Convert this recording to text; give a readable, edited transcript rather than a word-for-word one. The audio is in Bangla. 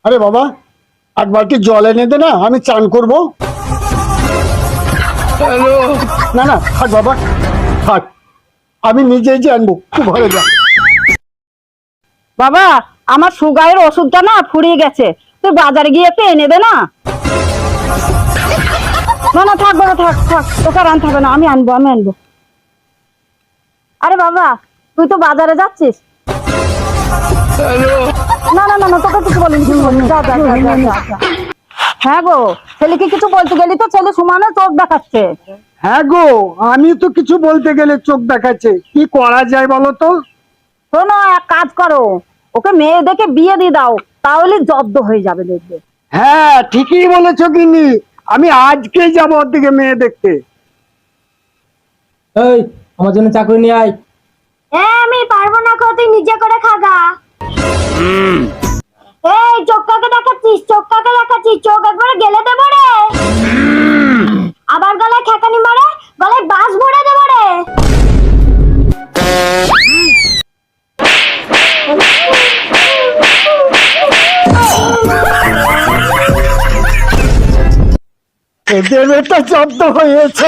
আরে বাবা, এক বালতি জল এনে দে না, আমি চান করবো। না না থাক বাবা, থাক, আমি নিজেই যে আনবো, তুই ঘরে যা। বাবা, আমার সুগারের ওষুধটা না ফুরিয়ে গেছে, তুই বাজারে গিয়ে একটু এনে দে না। না না থাক বাবা, থাক থাক, তোকে আর আনতে হবে না, আমি আনবো। আরে বাবা, তুই তো বাজারে যাচ্ছিস। না না না না, তোকে কিছু বলিনি, যা যা যা যা যা। হ্যাঁ গো, ছেলেকে কিছু বলতে গেলি তো ছেলে সমানে চোখ দেখাচ্ছে। হ্যাঁ গো, আমি তো কিছু বলতে গেলে চোখ দেখাচ্ছে, কি করা যায় বলো তো? শোনো, এক কাজ করো, ওকে মেয়ে দেখে বিয়ে দিয়ে দাও, তাহলে জব্দ হয়ে যাবে দেখবে। হ্যাঁ ঠিকই বলেছো গিন্নি, আমি আজকেই যাবো ওর দিকে মেয়ে দেখতে। এই, আমার জন্য চাকরি নিয়ে আয়। আমি পারবো না, তুই নিজে করে খাগা। এই চোখ কাকে দেখাচ্ছিস, চোখ একবারে গেলে দেবো রে। আবার গলায় খেকানি মারে, গলায় বাস ভরে দেবো রে। এদের এটা জব্দ হয়েছে।